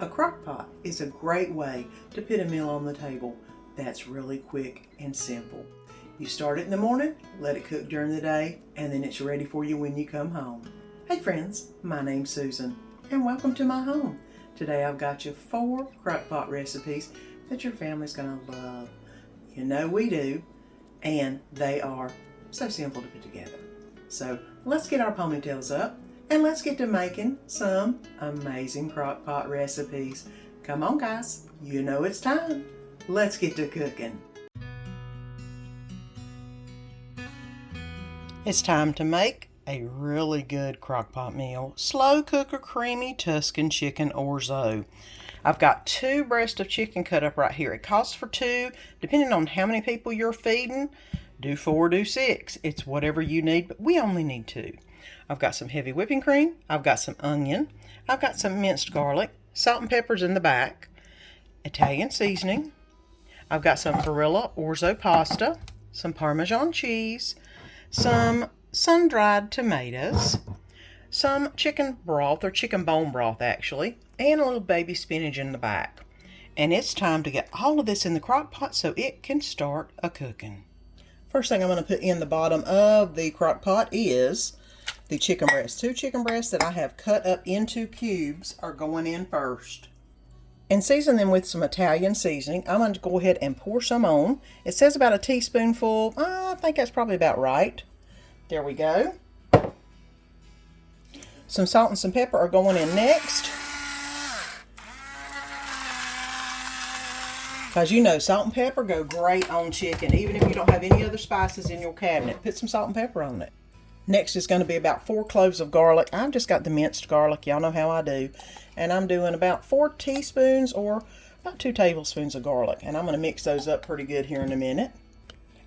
A crock pot is a great way to put a meal on the table that's really quick and simple. You start it in the morning, let it cook during the day, and then it's ready for you when you come home. Hey friends, my name's Susan, and welcome to my home. Today I've got you 4 crock pot recipes that your family's gonna love. You know we do, and they are so simple to put together. So let's get our ponytails up and let's get to making some amazing crock pot recipes. Come on guys, you know it's time. Let's get to cooking. It's time to make a really good crock pot meal. Slow cooker creamy Tuscan chicken orzo. I've got 2 breasts of chicken cut up right here. It calls for 2, depending on how many people you're feeding. Do 4, do 6. It's whatever you need, but we only need 2. I've got some heavy whipping cream. I've got some onion. I've got some minced garlic, salt and peppers in the back, Italian seasoning. I've got some Barilla orzo pasta, some Parmesan cheese, some sun-dried tomatoes, some chicken broth, or chicken bone broth actually, and a little baby spinach in the back. And it's time to get all of this in the crock pot so it can start a-cooking. First thing I'm going to put in the bottom of the crock pot is the chicken breasts. 2 chicken breasts that I have cut up into cubes are going in first. And season them with some Italian seasoning. I'm going to go ahead and pour some on. It says about a teaspoonful. I think that's probably about right. There we go. Some salt and some pepper are going in next. Because you know salt and pepper go great on chicken, even if you don't have any other spices in your cabinet. Put some salt and pepper on it. Next is going to be about 4 cloves of garlic. I've just got the minced garlic. Y'all know how I do. And I'm doing about 4 teaspoons or about 2 tablespoons of garlic. And I'm going to mix those up pretty good here in a minute.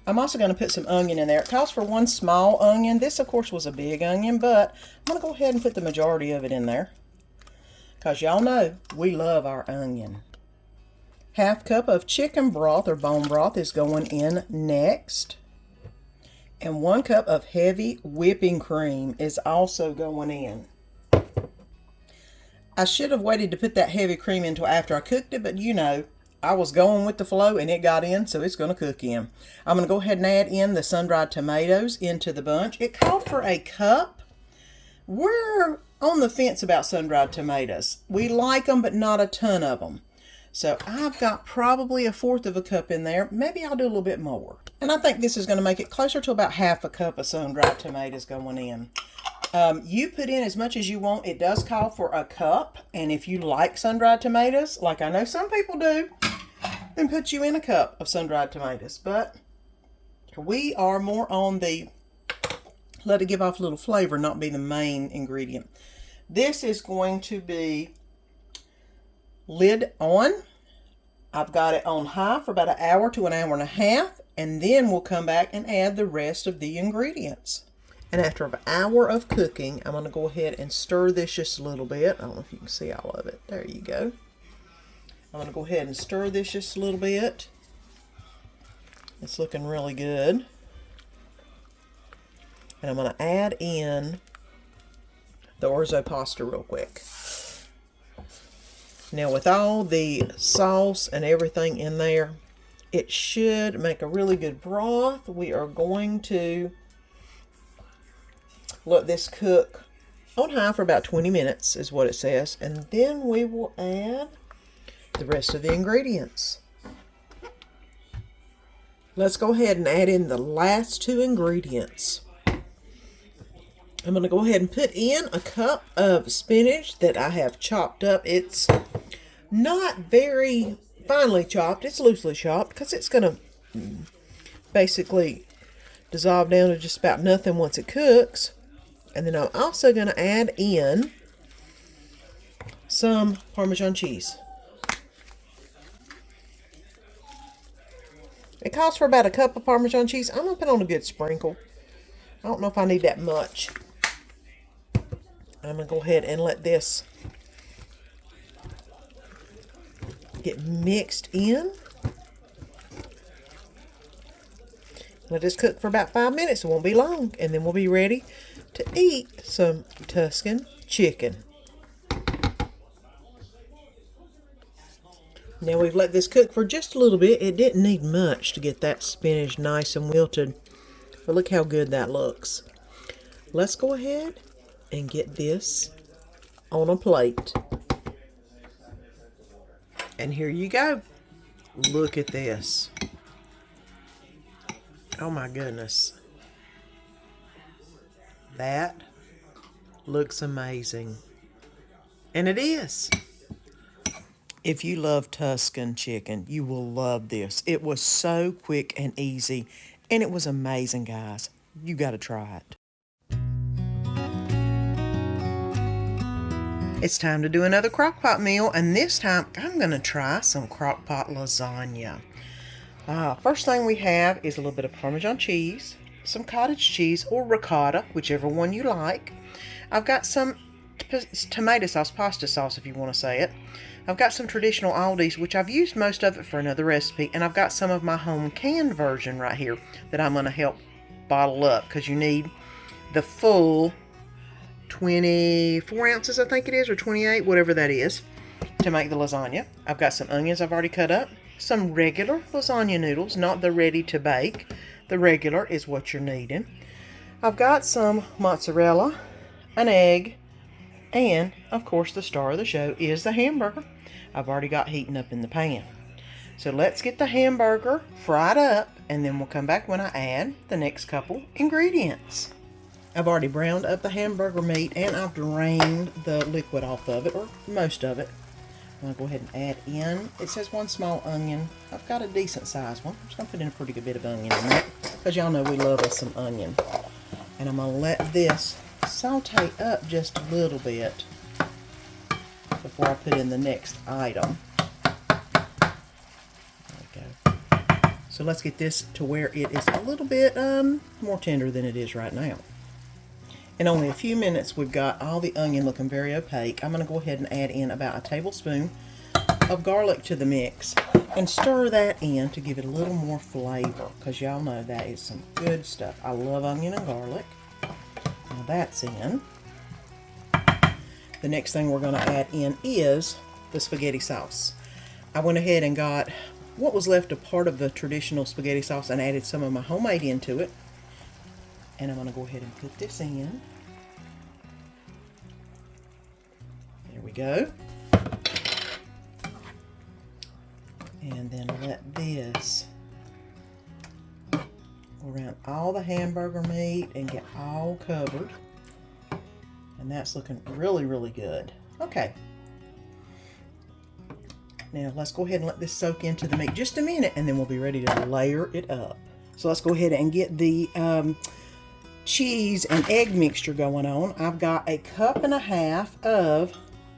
I'm also going to put some onion in there. It calls for 1 small onion. This, of course, was a big onion, but I'm going to go ahead and put the majority of it in there. Because y'all know we love our onion. 1/2 cup of chicken broth or bone broth is going in next. And 1 cup of heavy whipping cream is also going in. I should have waited to put that heavy cream in until after I cooked it, but you know, I was going with the flow and it got in, so it's going to cook in. I'm going to go ahead and add in the sun-dried tomatoes into the bunch. It called for a cup. We're on the fence about sun-dried tomatoes. We like them, but not a ton of them. So I've got probably 1/4 of a cup in there. Maybe I'll do a little bit more. And I think this is going to make it closer to about 1/2 cup of sun-dried tomatoes going in. You put in as much as you want. It does call for a cup. And if you like sun-dried tomatoes, like I know some people do, then put you in a cup of sun-dried tomatoes. But we are more on the let it give off a little flavor, not be the main ingredient. This is going to be lid on. I've got it on high for about 1 hour to 1 hour and a half, and then we'll come back and add the rest of the ingredients. And after an hour of cooking, I'm going to go ahead and stir this just a little bit. I don't know if you can see all of it. There you go. I'm going to go ahead and stir this just a little bit. It's looking really good. And I'm going to add in the orzo pasta real quick. Now with all the sauce and everything in there, it should make a really good broth. We are going to let this cook on high for about 20 minutes is what it says. And then we will add the rest of the ingredients. Let's go ahead and add in the last 2 ingredients. I'm going to go ahead and put in a cup of spinach that I have chopped up. It's not very finely chopped. It's loosely chopped because it's going to basically dissolve down to just about nothing once it cooks. And then I'm also going to add in some Parmesan cheese. It calls for about a cup of Parmesan cheese. I'm going to put on a good sprinkle. I don't know if I need that much. I'm going to go ahead and let this get mixed in. Let this cook for about 5 minutes. It won't be long. And then we'll be ready to eat some Tuscan chicken. Now we've let this cook for just a little bit. It didn't need much to get that spinach nice and wilted. But look how good that looks. Let's go ahead and get this on a plate. And here you go. Look at this. Oh my goodness. That looks amazing. And it is. If you love Tuscan chicken, you will love this. It was so quick and easy, and it was amazing, guys. You got to try it. It's time to do another crockpot meal, and this time I'm going to try some crockpot lasagna. First thing we have is a little bit of Parmesan cheese, some cottage cheese or ricotta, whichever one you like. I've got some tomato sauce, pasta sauce if you want to say it. I've got some traditional Aldi's, which I've used most of it for another recipe, and I've got some of my home canned version right here that I'm going to help bottle up, because you need the full 24 ounces, I think it is, or 28, whatever that is, to make the lasagna. I've got some onions I've already cut up, some regular lasagna noodles, not the ready to bake. The regular is what you're needing. I've got some mozzarella, an egg, and, of course, the star of the show is the hamburger. I've already got heating up in the pan. So let's get the hamburger fried up, and then we'll come back when I add the next couple ingredients. I've already browned up the hamburger meat, and I've drained the liquid off of it, or most of it. I'm going to go ahead and add in, it says 1 small onion. I've got a decent sized one. I'm just going to put in a pretty good bit of onion in there, because y'all know we love us some onion. And I'm going to let this saute up just a little bit before I put in the next item. There we go. So let's get this to where it is a little bit more tender than it is right now. In only a few minutes, we've got all the onion looking very opaque. I'm going to go ahead and add in about a tablespoon of garlic to the mix and stir that in to give it a little more flavor, because y'all know that is some good stuff. I love onion and garlic. Now that's in. The next thing we're going to add in is the spaghetti sauce. I went ahead and got what was left a part of the traditional spaghetti sauce and added some of my homemade into it. And I'm going to go ahead and put this in. There we go. And then let this go around all the hamburger meat and get all covered. And that's looking really, really good. Okay. Now let's go ahead and let this soak into the meat just a minute, and then we'll be ready to layer it up. So let's go ahead and get the cheese and egg mixture going on. I've got 1.5 cups of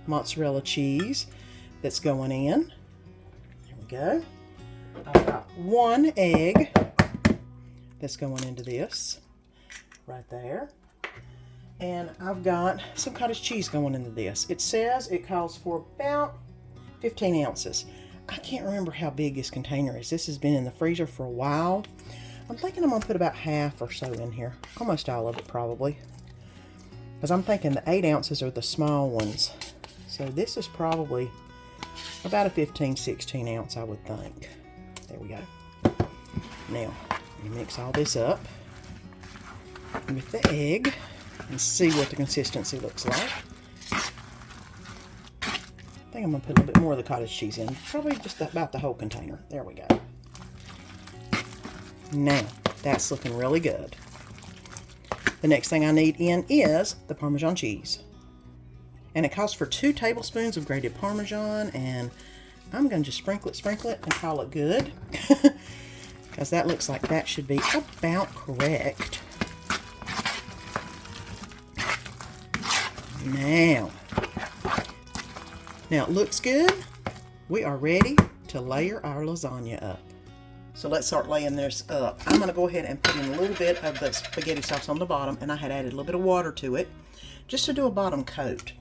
mozzarella cheese that's going in. There we go. I've got 1 egg that's going into this right there. And I've got some cottage cheese going into this. It says it calls for about 15 ounces. I can't remember how big this container is. This has been in the freezer for a while. I'm thinking I'm going to put about half or so in here. Almost all of it, probably. Because I'm thinking the 8 ounces are the small ones. So this is probably about a 15, 16 ounce, I would think. There we go. Now, you mix all this up with the egg and see what the consistency looks like. I think I'm going to put a little bit more of the cottage cheese in. Probably just about the whole container. There we go. Now, that's looking really good. The next thing I need in is the Parmesan cheese. And it calls for 2 tablespoons of grated Parmesan, and I'm going to just sprinkle it, and call it good. Because that looks like that should be about correct. Now it looks good. We are ready to layer our lasagna up. So let's start laying this up. I'm going to go ahead and put in a little bit of the spaghetti sauce on the bottom, and I had added a little bit of water to it just to do a bottom coat.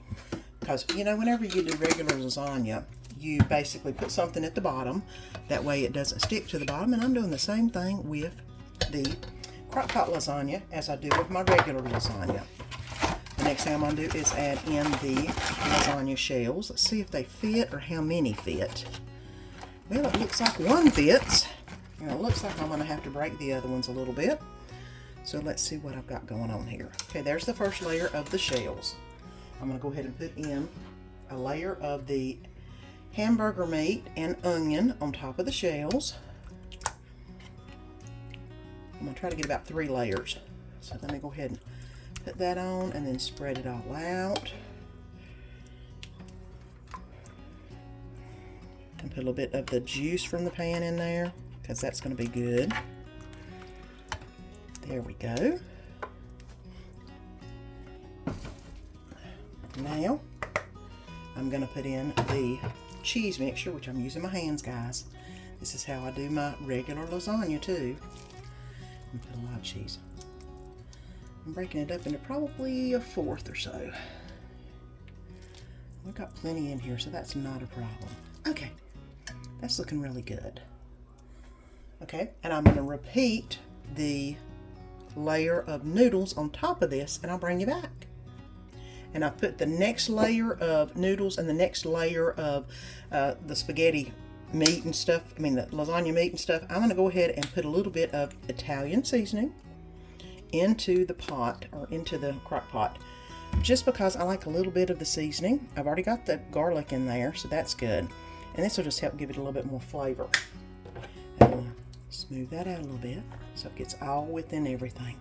Because, you know, whenever you do regular lasagna, you basically put something at the bottom. That way it doesn't stick to the bottom, and I'm doing the same thing with the crockpot lasagna as I do with my regular lasagna. The next thing I'm going to do is add in the lasagna shells. Let's see if they fit or how many fit. Well, it looks like one fits. And it looks like I'm going to have to break the other ones a little bit. So let's see what I've got going on here. Okay, there's the first layer of the shells. I'm going to go ahead and put in a layer of the hamburger meat and onion on top of the shells. I'm going to try to get about 3 layers. So let me go ahead and put that on and then spread it all out. And put a little bit of the juice from the pan in there, because that's going to be good. There we go. Now, I'm going to put in the cheese mixture, which I'm using my hands, guys. This is how I do my regular lasagna, too. I'm putting a lot of cheese. I'm breaking it up into probably a 1/4 or so. We've got plenty in here, so that's not a problem. Okay, that's looking really good. Okay, and I'm going to repeat the layer of noodles on top of this, and I'll bring you back. And I've put the next layer of noodles and the next layer of the spaghetti meat and stuff, the lasagna meat and stuff. I'm going to go ahead and put a little bit of Italian seasoning into the pot, or into the crock pot, just because I like a little bit of the seasoning. I've already got the garlic in there, so that's good. And this will just help give it a little bit more flavor. And I'm going to smooth that out a little bit so it gets all within everything.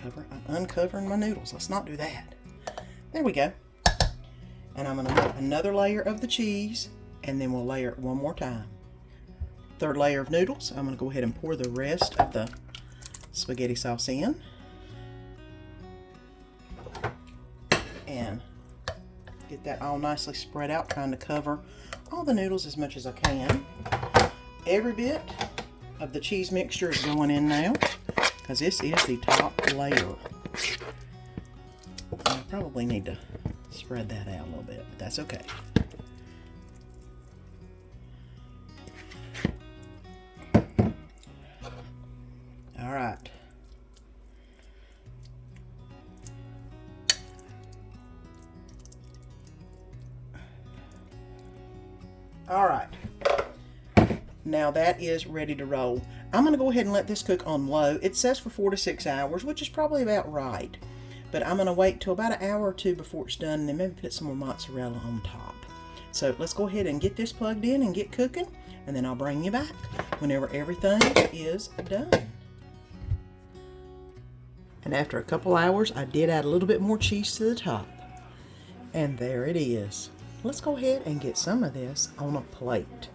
I'm uncovering my noodles. Let's not do that. There we go. And I'm going to put another layer of the cheese, and then we'll layer it one more time. 3rd layer of noodles. I'm going to go ahead and pour the rest of the spaghetti sauce in. And get that all nicely spread out, trying to cover all the noodles as much as I can. Every bit of the cheese mixture is going in now, because this is the top layer. I probably need to spread that out a little bit, but that's okay. All right. All right. Now that is ready to roll. I'm going to go ahead and let this cook on low. It says for 4 to 6 hours, which is probably about right. But I'm going to wait till about an hour or 2 before it's done, and then maybe put some more mozzarella on top. So let's go ahead and get this plugged in and get cooking, and then I'll bring you back whenever everything is done. And after a couple hours, I did add a little bit more cheese to the top. And there it is. Let's go ahead and get some of this on a plate.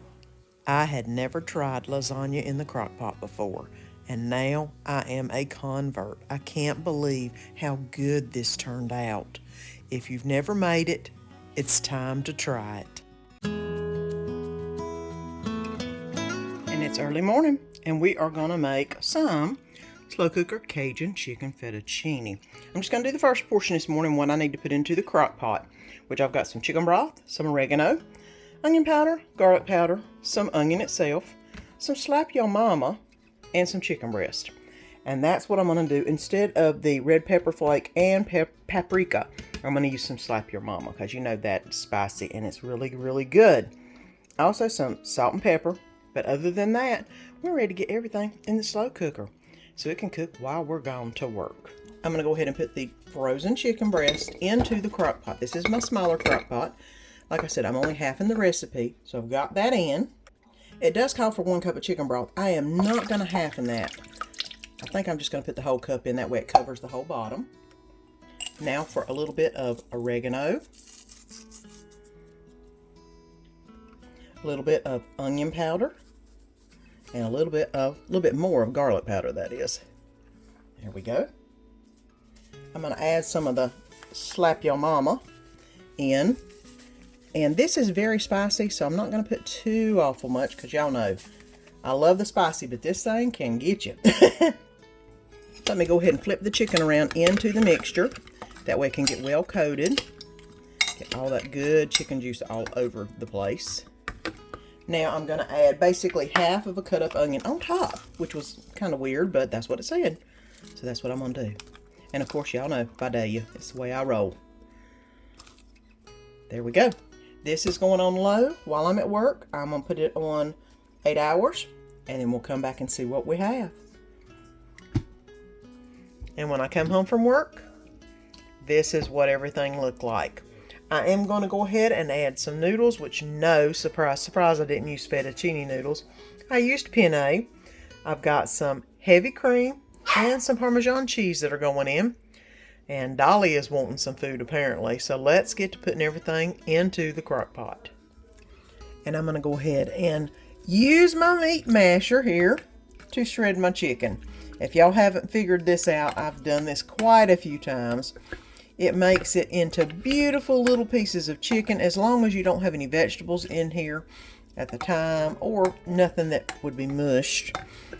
I had never tried lasagna in the crock pot before, and now I am a convert. I can't believe how good this turned out. If you've never made it, it's time to try it. And it's early morning, and we are going to make some slow cooker Cajun chicken fettuccine. I'm just going to do the first portion this morning, what I need to put into the crock pot, which I've got some chicken broth, some oregano, onion powder, garlic powder, some onion itself, some slap your mama, and some chicken breast. And that's what I'm going to do. Instead of the red pepper flake and paprika, I'm going to use some slap your mama, because you know that's spicy and it's really, really good. Also some salt and pepper. But other than that, we're ready to get everything in the slow cooker so it can cook while we're gone to work. I'm going to go ahead and put the frozen chicken breast into the crock pot. This is my smaller crock pot. Like I said, I'm only half in the recipe, so I've got that in. It does call for 1 cup of chicken broth. I am not going to half in that. I think I'm just going to put the whole cup in. That way it covers the whole bottom. Now for a little bit of oregano. A little bit of onion powder. And a little bit more of garlic powder, that is. There we go. I'm going to add some of the slap your mama in. And this is very spicy, so I'm not going to put too awful much, because y'all know I love the spicy, but this thing can get you. Let me go ahead and flip the chicken around into the mixture. That way it can get well coated. Get all that good chicken juice all over the place. Now I'm going to add basically half of a cut up onion on top, which was kind of weird, but that's what it said. So that's what I'm going to do. And of course, y'all know, Vidalia, it's the way I roll. There we go. This is going on low while I'm at work. I'm going to put it on 8 hours, and then we'll come back and see what we have. And when I come home from work, this is what everything looked like. I am going to go ahead and add some noodles, which, no, surprise, surprise, I didn't use fettuccine noodles. I used penne. I've got some heavy cream and some Parmesan cheese that are going in. And Dolly is wanting some food apparently. So let's get to putting everything into the crock pot. And I'm going to go ahead and use my meat masher here to shred my chicken. If y'all haven't figured this out, I've done this quite a few times. It makes it into beautiful little pieces of chicken as long as you don't have any vegetables in here at the time or nothing that would be mushed.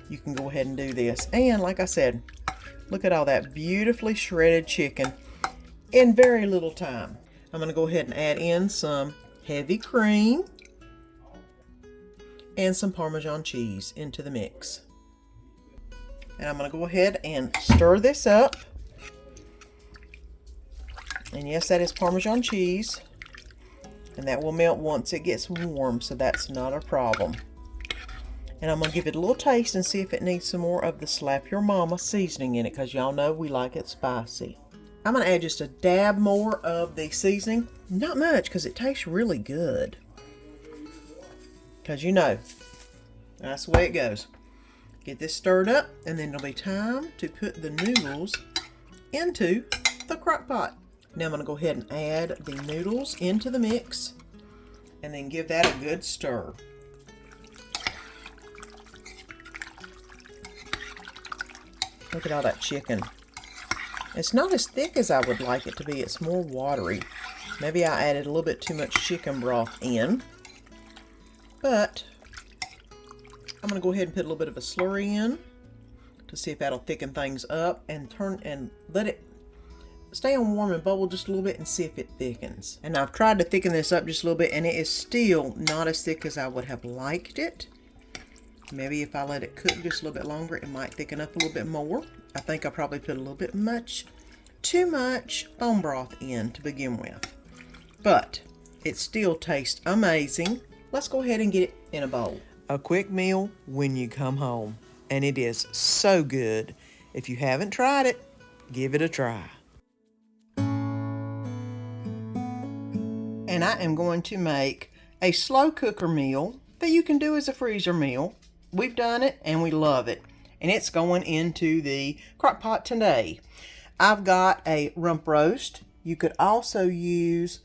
You can go ahead and do this. And like I said, look at all that beautifully shredded chicken in very little time. I'm going to go ahead and add in some heavy cream and some Parmesan cheese into the mix. And I'm going to go ahead and stir this up. And yes, that is Parmesan cheese. And that will melt once it gets warm, so that's not a problem. And I'm going to give it a little taste and see if it needs some more of the Slap Your Mama seasoning in it, because y'all know we like it spicy. I'm going to add just a dab more of the seasoning. Not much, because it tastes really good. Because you know, that's the way it goes. Get this stirred up, and then it'll be time to put the noodles into the crock pot. Now I'm going to go ahead and add the noodles into the mix, and then give that a good stir. Look at all that chicken. It's not as thick as I would like it to be. It's more watery. Maybe I added a little bit too much chicken broth in. But I'm going to go ahead and put a little bit of a slurry in to see if that'll thicken things up, and let it stay on warm and bubble just a little bit and see if it thickens. And I've tried to thicken this up just a little bit, and it is still not as thick as I would have liked it. Maybe if I let it cook just a little bit longer, it might thicken up a little bit more. I think I probably put a little bit too much bone broth in to begin with. But it still tastes amazing. Let's go ahead and get it in a bowl. A quick meal when you come home. And it is so good. If you haven't tried it, give it a try. And I am going to make a slow cooker meal that you can do as a freezer meal. We've done it and we love it. And it's going into the crock pot today. I've got a rump roast. You could also use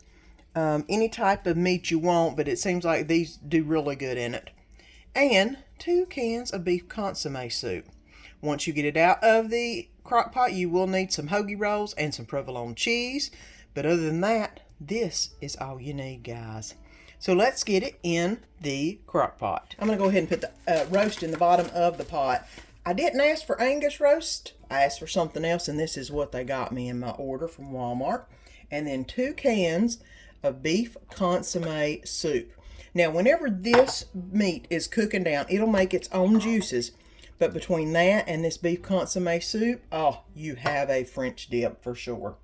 any type of meat you want, but it seems like these do really good in it. And 2 cans of beef consomme soup. Once you get it out of the crock pot, you will need some hoagie rolls and some provolone cheese. But other than that, this is all you need, guys. So let's get it in the crock pot. I'm going to go ahead and put the roast in the bottom of the pot. I didn't ask for Angus roast. I asked for something else, and this is what they got me in my order from Walmart. And then 2 cans of beef consomme soup. Now, whenever this meat is cooking down, it'll make its own juices. But between that and this beef consomme soup, oh, you have a French dip for sure.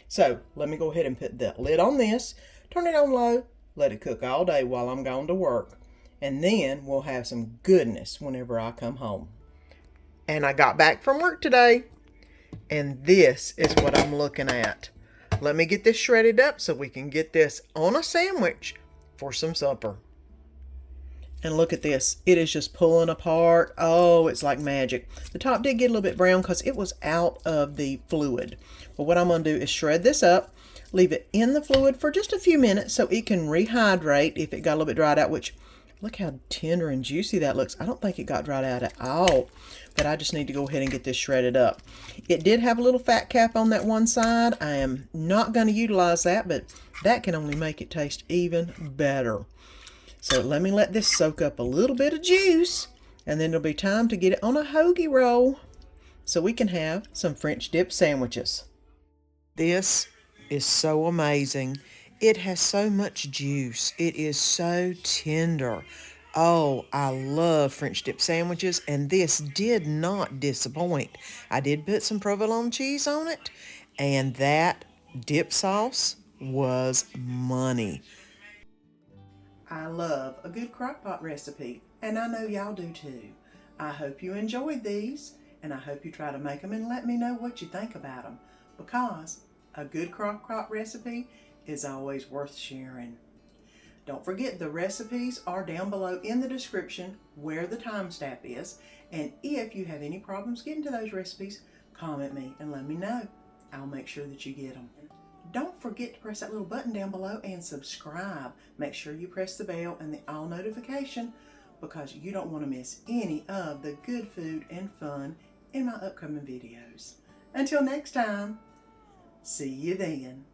So let me go ahead and put the lid on this, turn it on low, let it cook all day while I'm going to work. And then we'll have some goodness whenever I come home. And I got back from work today, and this is what I'm looking at. Let me get this shredded up so we can get this on a sandwich for some supper. And look at this. It is just pulling apart. Oh, it's like magic. The top did get a little bit brown because it was out of the fluid. But what I'm going to do is shred this up, leave it in the fluid for just a few minutes so it can rehydrate if it got a little bit dried out, which look how tender and juicy that looks. I don't think it got dried out at all, but I just need to go ahead and get this shredded up. It did have a little fat cap on that one side. I am not going to utilize that, but that can only make it taste even better. So let me let this soak up a little bit of juice, and then it'll be time to get it on a hoagie roll so we can have some French dip sandwiches. This is so amazing. It has so much juice. It is so tender. Oh, I love French dip sandwiches, and this did not disappoint. I did put some provolone cheese on it, and that dip sauce was money. I love a good crockpot recipe, and I know y'all do too. I hope you enjoyed these, and I hope you try to make them and let me know what you think about them, because a good crockpot recipe is always worth sharing. Don't forget, the recipes are down below in the description where the timestamp is, and if you have any problems getting to those recipes, comment me and let me know. I'll make sure that you get them. Don't forget to press that little button down below and subscribe. Make sure you press the bell and the all notification, because you don't want to miss any of the good food and fun in my upcoming videos. Until next time, see you then.